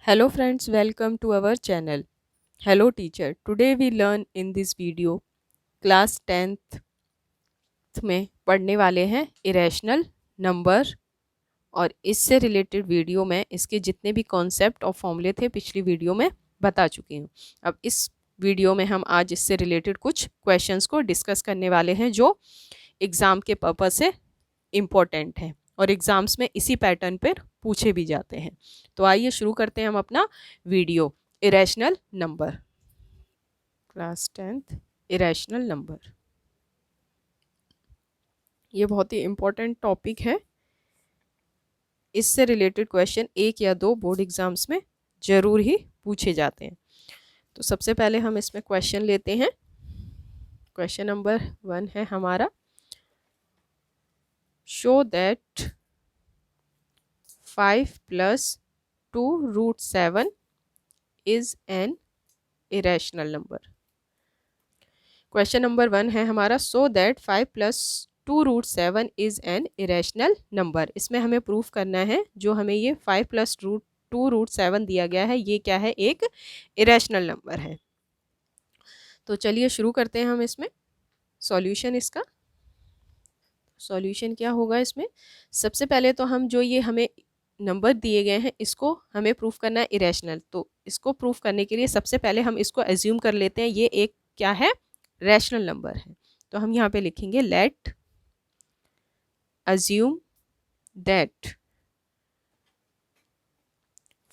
Hello friends, welcome to our channel. Hello teacher, today we learn in this video class 10th में पढ़ने वाले हैं irrational number. और इससे रिलेटेड वीडियो में इसके जितने भी कॉन्सेप्ट और फॉर्मूले थे पिछली वीडियो में बता चुकी हूँ। अब इस वीडियो में हम आज इससे रिलेटेड कुछ क्वेश्चंस को डिस्कस करने वाले हैं जो एग्ज़ाम के पर्पज़ से इम्पोर्टेंट हैं और एग्ज़ाम्स में इसी पैटर्न पर पूछे भी जाते हैं। तो आइए शुरू करते हैं हम अपना video. Irrational number, class 10th irrational number, ये बहुत ही इम्पोर्टेंट टॉपिक है। इससे रिलेटेड क्वेश्चन एक या दो बोर्ड एग्जाम्स में ज़रूर ही पूछे जाते हैं। तो सबसे पहले हम इसमें क्वेश्चन लेते हैं। क्वेश्चन नंबर 1 है हमारा, show that 5 + 2√7 is an irrational number. Question number 1 है हमारा, so that 5 + 2√7 is an irrational number. इसमें हमें प्रूफ करना है जो हमें ये 5 + 2√7 दिया गया है ये क्या है, एक इरेशनल नंबर है। तो चलिए शुरू करते हैं हम इसमें सॉल्यूशन। इसका सॉल्यूशन क्या होगा इसमें, सबसे पहले तो हम जो ये हमें नंबर दिए गए हैं इसको हमें प्रूफ करना है इरेशनल। तो इसको प्रूफ करने के लिए सबसे पहले हम इसको एज्यूम कर लेते हैं ये एक क्या है, रैशनल नंबर है। तो हम यहाँ पे लिखेंगे let assume that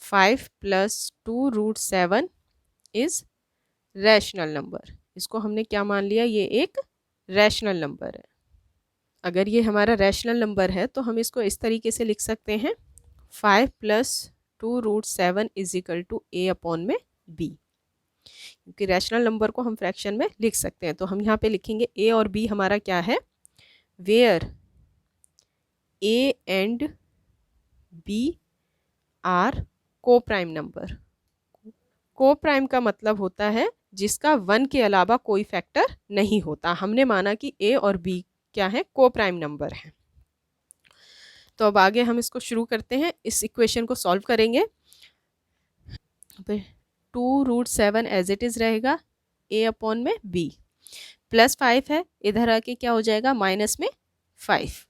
5 + 2√7 is rational number. इसको हमने क्या मान लिया, ये एक रैशनल नंबर है। अगर ये हमारा रैशनल नंबर है तो हम इसको इस तरीके से लिख सकते हैं, 5 + 2√7 = a/b। क्योंकि रैशनल नंबर को हम फ्रैक्शन में लिख सकते हैं तो हम यहाँ पे लिखेंगे a और b हमारा क्या है, where a and b are co prime number. Co prime का मतलब होता है जिसका 1 के अलावा कोई फैक्टर नहीं होता। हमने माना कि a और b क्या है, को प्राइम नंबर है। तो अब आगे हम इसको शुरू करते हैं, इस इक्वेशन को सॉल्व करेंगे। 2√7 एज इट इज़ रहेगा, a/b +5 है, इधर आके क्या हो जाएगा माइनस में 5।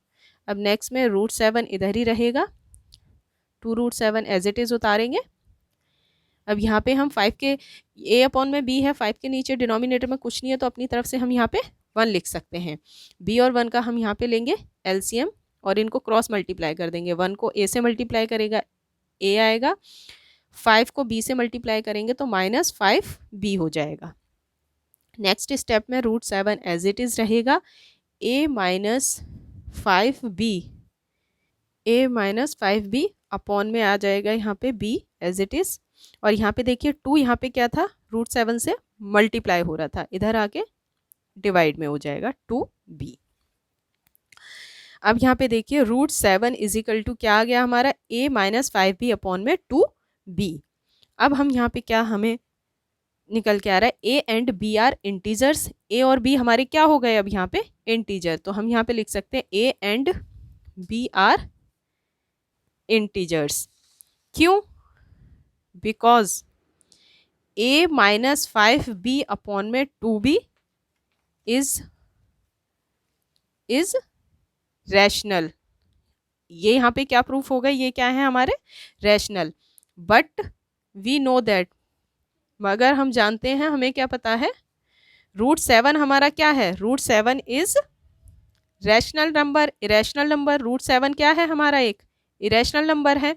अब नेक्स्ट में √7 इधर ही रहेगा, 2√7 एज इट इज़ उतारेंगे। अब यहाँ पे हम 5 के a/b है, 5 के नीचे डिनोमिनेटर में कुछ नहीं है तो अपनी तरफ से हम यहाँ पे 1 लिख सकते हैं। b और 1 का हम यहाँ पे लेंगे एलसीएम और इनको क्रॉस मल्टीप्लाई कर देंगे। 1 को a से मल्टीप्लाई करेगा a आएगा, 5 को b से मल्टीप्लाई करेंगे तो -5b हो जाएगा। नेक्स्ट स्टेप में √7 एज इट इज़ रहेगा, a-5b अपॉन में आ जाएगा यहाँ पे b एज इट इज़। और यहाँ पे देखिए 2 यहाँ पे क्या था, √7 से मल्टीप्लाई हो रहा था, इधर आके डिवाइड में हो जाएगा 2b। अब यहाँ पे देखिए √7 = क्या आ गया हमारा, a-5b अपॉन में 2b। अब हम यहाँ पे क्या हमें निकल के आ रहा है, a and b are integers. a और b हमारे क्या हो गए अब यहाँ पे, इंटीजर। तो हम यहाँ पे लिख सकते हैं a and b are integers. क्यों, बिकॉज a-5b अपॉन में 2b इज रैशनल। ये यहाँ पे क्या प्रूफ होगा, ये क्या है हमारे rational. But we know that, मगर हम जानते हैं, हमें क्या पता है, √7 हमारा क्या है, √7 is rational number, irrational number. √7 क्या है हमारा, एक इरेशनल नंबर है।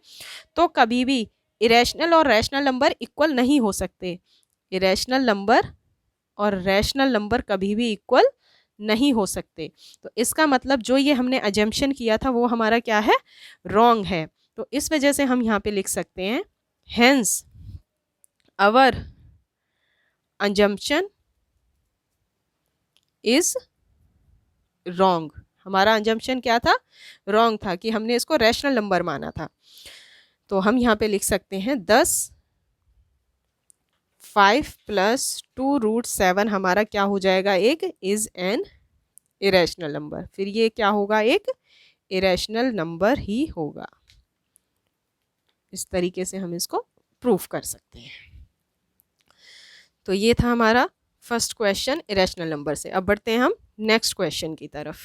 तो कभी भी इरेशनल और रैशनल नंबर इक्वल नहीं हो सकते। इरेशनल नंबर और रैशनल नंबर कभी भी इक्वल नहीं हो सकते। तो इसका मतलब जो ये हमने अजम्पशन किया था वो हमारा क्या है, रॉन्ग है। तो इस वजह से हम यहाँ पे लिख सकते हैं, hence our assumption is wrong. हमारा assumption क्या था, रॉन्ग था, कि हमने इसको रैशनल नंबर माना था। तो हम यहाँ पे लिख सकते हैं 5 + 2√7 हमारा क्या हो जाएगा, एक इज एन इरेशनल नंबर। फिर ये क्या होगा, एक इरेशनल नंबर ही होगा। इस तरीके से हम इसको प्रूफ कर सकते हैं। तो ये था हमारा फर्स्ट क्वेश्चन इरेशनल नंबर से। अब बढ़ते हैं हम नेक्स्ट क्वेश्चन की तरफ।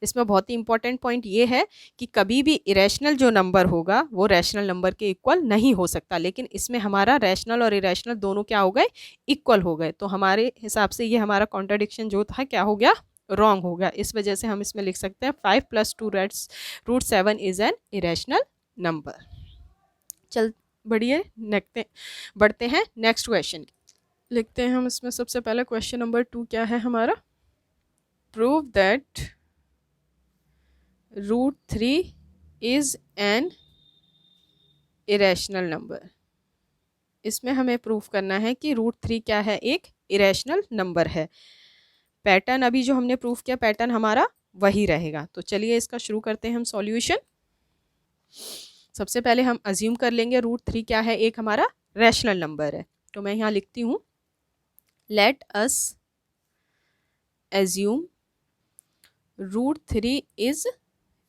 इसमें बहुत ही इंपॉर्टेंट पॉइंट ये है कि कभी भी इरेशनल जो नंबर होगा वो रैशनल नंबर के इक्वल नहीं हो सकता, लेकिन इसमें हमारा रैशनल और इरेशनल दोनों क्या हो गए, इक्वल हो गए। तो हमारे हिसाब से ये हमारा कॉन्ट्राडिक्शन जो था क्या हो गया, रॉन्ग हो गया। इस वजह से हम इसमें लिख सकते हैं 5 + 2√7 इज एन इरेशनल नंबर। चल बढ़िए, बढ़ते हैं नेक्स्ट क्वेश्चन। लिखते हैं हम इसमें सबसे पहले क्वेश्चन नंबर 2 क्या है हमारा, prove that √3 is an irrational number. इसमें हमें प्रूफ करना है कि √3 क्या है, एक इरेशनल नंबर है। पैटर्न अभी जो हमने प्रूफ किया पैटर्न हमारा वही रहेगा। तो चलिए इसका शुरू करते हैं हम सॉल्यूशन। सबसे पहले हम अज्यूम कर लेंगे √3 क्या है, एक हमारा रैशनल नंबर है। तो मैं यहाँ लिखती हूँ, let us assume √3 is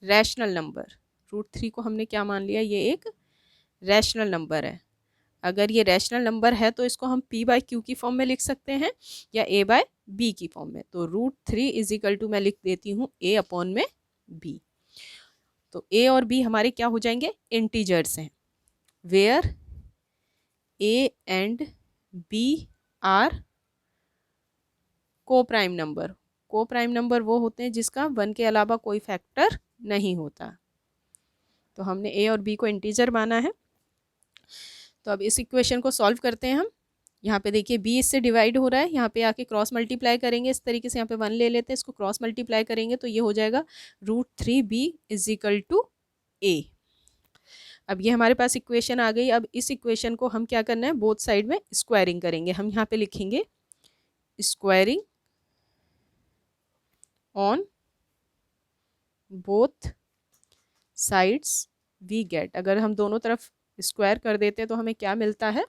rational number. √3 को हमने क्या मान लिया, ये एक रैशनल नंबर है। अगर ये रैशनल नंबर है तो इसको हम p/q की फॉर्म में लिख सकते हैं या a/b की फॉर्म में। तो √3 = मैं लिख देती हूँ a/b। तो a और b हमारे क्या हो जाएंगे, इंटीजर्स हैं, where a and b are co prime number. Co prime number वो होते हैं जिसका 1 के अलावा कोई फैक्टर नहीं होता। तो हमने a और b को इंटीजर माना है। तो अब इस इक्वेशन को सॉल्व करते हैं हम। यहाँ पे देखिए b इससे डिवाइड हो रहा है, यहाँ पे आके क्रॉस मल्टीप्लाई करेंगे इस तरीके से, यहाँ पे 1 ले लेते हैं, इसको क्रॉस मल्टीप्लाई करेंगे तो ये हो जाएगा √3b = a। अब ये हमारे पास इक्वेशन आ गई। अब इस इक्वेशन को हम क्या करना है, बोथ साइड में स्क्वायरिंग करेंगे। हम यहाँ पे लिखेंगे squaring on both sides we get. अगर हम दोनों तरफ स्क्वायर कर देते हैं तो हमें क्या मिलता है,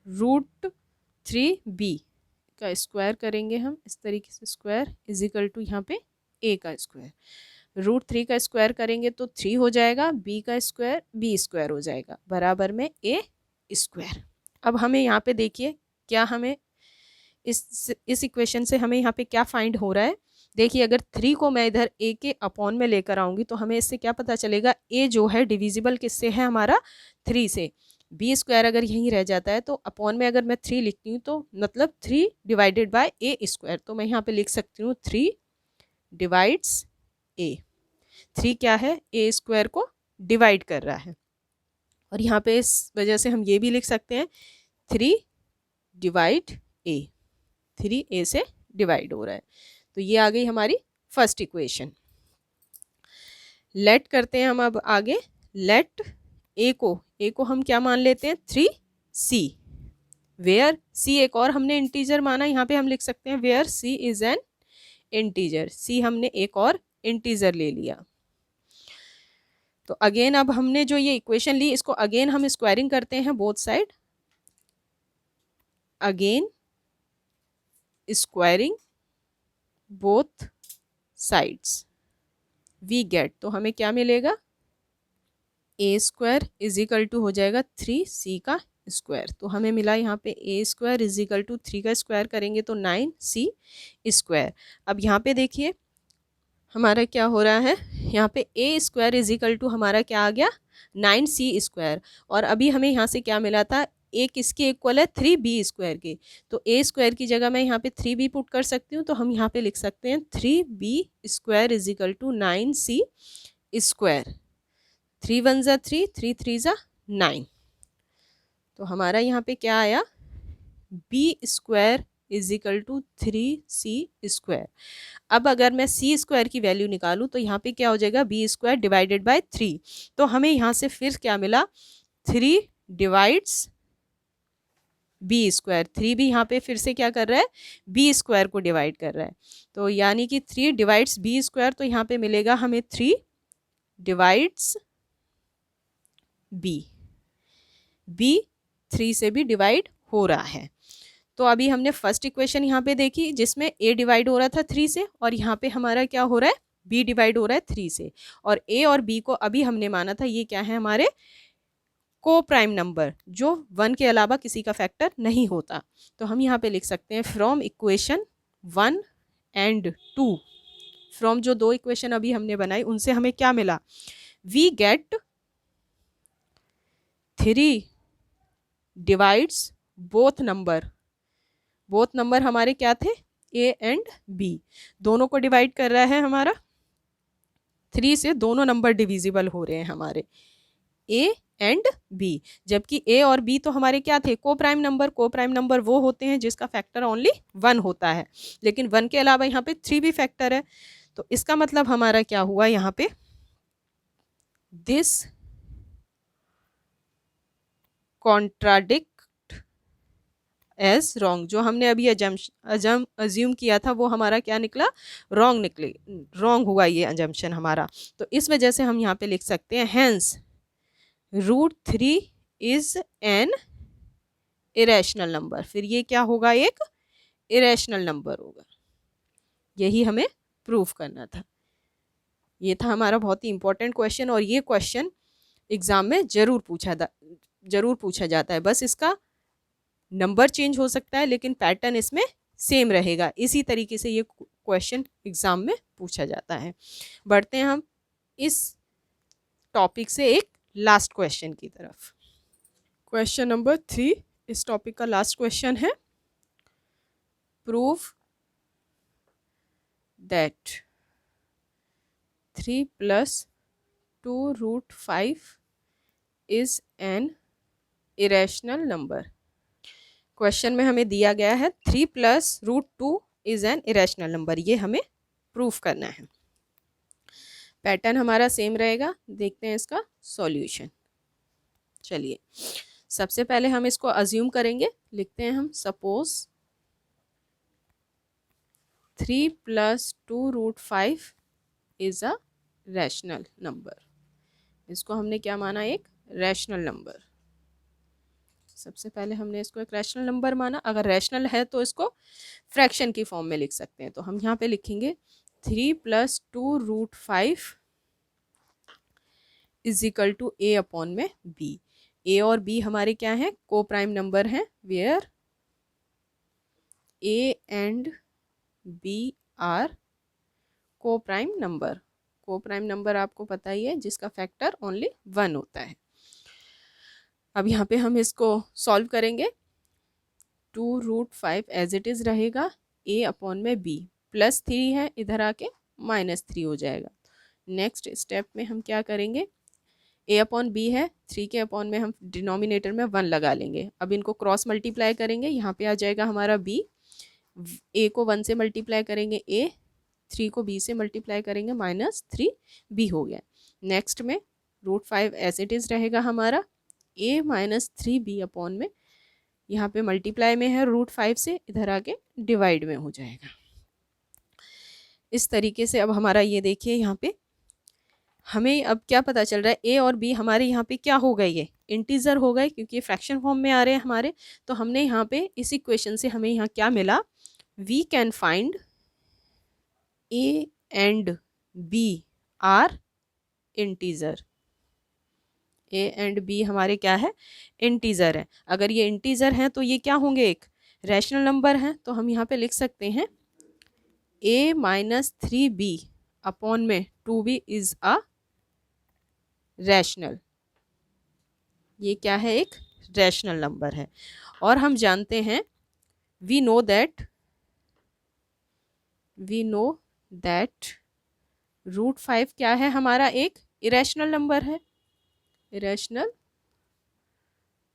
√3b का स्क्वायर करेंगे हम इस तरीके से, स्क्वायर = यहाँ पे a का स्क्वायर। √3 का स्क्वायर करेंगे तो 3 हो जाएगा, b का स्क्वायर b² हो जाएगा, बराबर में a²। अब हमें यहाँ पे देखिए क्या हमें इस इक्वेशन से हमें यहाँ पे क्या फाइंड हो रहा है। देखिए अगर 3 को मैं इधर a के अपॉन में लेकर आऊँगी तो हमें इससे क्या पता चलेगा, a जो है डिविजिबल किससे है, हमारा 3 से। b² अगर यहीं रह जाता है तो अपॉन में अगर मैं 3 लिखती हूँ तो मतलब 3 / a²। तो मैं यहाँ पे लिख सकती हूँ 3 डिवाइड्स a। 3 क्या है, a² को डिवाइड कर रहा है। और यहाँ पे इस वजह से हम ये भी लिख सकते हैं 3 / a। 3 a से डिवाइड हो रहा है। तो ये आ गई हमारी फर्स्ट इक्वेशन। लेट करते हैं हम अब आगे। लेट a को हम क्या मान लेते हैं, 3c, वेयर c एक और हमने इंटीजर माना। यहाँ पे हम लिख सकते हैं where c is an integer. c हमने एक और इंटीजर ले लिया। तो अगेन अब हमने जो ये इक्वेशन ली इसको अगेन हम स्क्वायरिंग करते हैं both side. Again squaring both sides we get. तो हमें क्या मिलेगा, a² = हो जाएगा 3c का स्क्वायर। तो हमें मिला यहाँ पे a² = 3 का स्क्वायर करेंगे तो 9c²। अब यहाँ पे देखिए हमारा क्या हो रहा है, यहाँ पे a² = हमारा क्या आ गया, 9c²। और अभी हमें यहाँ से क्या मिला था, a किसके इक्वल है, 3b² के। तो a² की जगह मैं यहाँ पे 3b पुट कर सकती हूँ। तो हम यहाँ पे लिख सकते हैं 3b² = 9c²। 3 × 1 = 3, 3 × 3 = 9। तो हमारा यहाँ पे क्या आया, b² = 3c²। अब अगर मैं c² की वैल्यू निकालूं तो यहाँ पे क्या हो जाएगा, b² / 3। तो हमें यहाँ से फिर क्या मिला, 3 डिवाइड्स b²। 3 भी यहाँ पे फिर से क्या कर रहा है, b² को डिवाइड कर रहा है। तो यानी कि 3 डिवाइड्स b²। तो यहाँ पे मिलेगा हमें 3 डिवाइड्स b। 3 से भी डिवाइड हो रहा है। तो अभी हमने फर्स्ट इक्वेशन यहाँ पे देखी जिसमें a डिवाइड हो रहा था 3 से, और यहाँ पे हमारा क्या हो रहा है, b डिवाइड हो रहा है 3 से। और a और b को अभी हमने माना था ये क्या है, हमारे को प्राइम नंबर जो 1 के अलावा किसी का फैक्टर नहीं होता। तो हम यहाँ पे लिख सकते हैं फ्रॉम इक्वेशन 1 एंड 2, फ्रॉम जो 2 इक्वेशन अभी हमने बनाई उनसे हमें क्या मिला, we get 3 divides both number. Both number हमारे क्या थे, ए एंड बी, दोनों को डिवाइड कर रहा है हमारा 3 से, दोनों नंबर डिविजिबल हो रहे हैं हमारे ए एंड बी, जबकि ए और बी तो हमारे क्या थे, को prime number. Co prime number वो होते हैं जिसका फैक्टर ओनली 1 होता है, लेकिन 1 के अलावा यहाँ पे 3 भी फैक्टर है। तो इसका मतलब हमारा क्या हुआ यहाँ पे, दिस कॉन्ट्राडिक्ट एज रॉन्ग। जो हमने अभी अज्यूम किया था वो हमारा क्या निकला, रॉन्ग हुआ ये अजम्पशन हमारा। तो इस वजह से हम यहाँ पे लिख सकते हैं hence √3 is an irrational number. फिर ये क्या होगा, एक इरेशनल नंबर होगा। यही हमें प्रूफ करना था। ये था हमारा बहुत ही इंपॉर्टेंट क्वेश्चन, और ये क्वेश्चन एग्जाम में जरूर पूछा जाता है। बस इसका नंबर चेंज हो सकता है लेकिन पैटर्न इसमें सेम रहेगा। इसी तरीके से ये क्वेश्चन एग्जाम में पूछा जाता है। बढ़ते हैं हम इस टॉपिक से एक लास्ट क्वेश्चन की तरफ। क्वेश्चन नंबर 3 इस टॉपिक का लास्ट क्वेश्चन है, prove that 3 + 2√5 is an irrational number. Question में हमें दिया गया है 3 + √2 इज एन इरेशनल नंबर, ये हमें प्रूफ करना है। पैटर्न हमारा सेम रहेगा। देखते हैं इसका सॉल्यूशन। चलिए सबसे पहले हम इसको अज्यूम करेंगे। लिखते हैं हम, suppose 3 + 2√5 is a rational number. इसको हमने क्या माना, एक रैशनल नंबर। सबसे पहले हमने इसको एक रैशनल नंबर माना। अगर रैशनल है तो इसको फ्रैक्शन की फॉर्म में लिख सकते हैं। तो हम यहाँ पे लिखेंगे 3 + 2√5 is equal to a upon में बी। ए और बी हमारे क्या हैं, को प्राइम नंबर हैं, where a and b are co prime number. Co prime number आपको पता ही है जिसका फैक्टर ओनली 1 होता है। अब यहाँ पे हम इसको सॉल्व करेंगे। 2√5 एज इट इज़ रहेगा, ए अपॉन में बी, +3 है इधर आके -3 हो जाएगा। नेक्स्ट स्टेप में हम क्या करेंगे, ए अपॉन बी है, 3 के अपॉन में हम डिनोमिनेटर में 1 लगा लेंगे। अब इनको क्रॉस मल्टीप्लाई करेंगे, यहाँ पे आ जाएगा हमारा बी। ए को 1 से मल्टीप्लाई करेंगे ए, 3 को बी से मल्टीप्लाई करेंगे -3 बी हो गया। नेक्स्ट में √5 एज इट इज़ रहेगा हमारा, ए -3 बी अपॉन में, यहाँ पे मल्टीप्लाई में है √5 से, इधर आके डिवाइड में हो जाएगा। इस तरीके से अब हमारा ये देखिए यहाँ पे हमें अब क्या पता चल रहा है, ए और बी हमारे यहाँ पे क्या हो गए, ये इंटीजर हो गए क्योंकि ये फ्रैक्शन फॉर्म में आ रहे हैं हमारे। तो हमने यहाँ पे इस इक्वेशन से हमें यहाँ क्या मिला, we can find a and b are integer. A and b हमारे क्या है, इंटीजर है। अगर ये इंटीजर हैं तो ये क्या होंगे, एक रैशनल नंबर हैं। तो हम यहाँ पे लिख सकते हैं a -3 b अपॉन में 2b इज अ रैशनल। ये क्या है, एक रैशनल नंबर है। और हम जानते हैं, वी नो दैट √5 क्या है हमारा, एक इरेशनल नंबर है, इरेशनल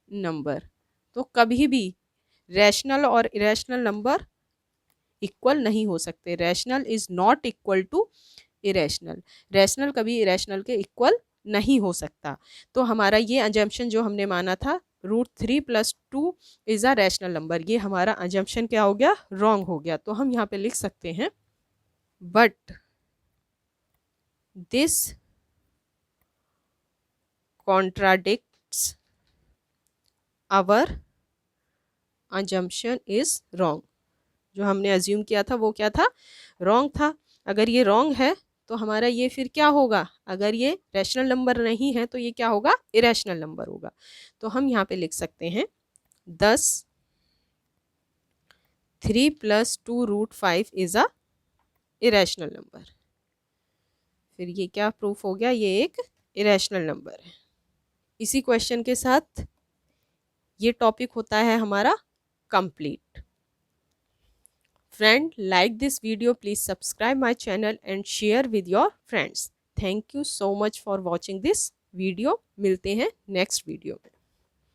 नंबर। तो कभी भी रैशनल और इरेशनल नंबर इक्वल नहीं हो सकते। Rational is not equal to irrational. Rational कभी इरेशनल के इक्वल नहीं हो सकता। तो हमारा ये अजम्पशन जो हमने माना था, √3 + 2 इज अ रैशनल नंबर, ये हमारा अजम्पशन क्या हो गया, रॉन्ग हो गया। तो हम यहाँ पे लिख सकते हैं, but this contradicts our assumption is wrong. जो हमने अज्यूम किया था वो क्या था, रॉन्ग था। अगर ये रॉन्ग है तो हमारा ये फिर क्या होगा, अगर ये रैशनल नंबर नहीं है तो ये क्या होगा, इरेशनल नंबर होगा। तो हम यहाँ पे लिख सकते हैं 10 3 + 2√5 इज़ अ इरेशनल नंबर। फिर ये क्या प्रूफ हो गया, ये एक इरेशनल नंबर है। इसी क्वेश्चन के साथ ये टॉपिक होता है हमारा complete. Friend, like this video, please subscribe my channel and share with your friends. Thank you so much for watching this video. मिलते हैं नेक्स्ट वीडियो में।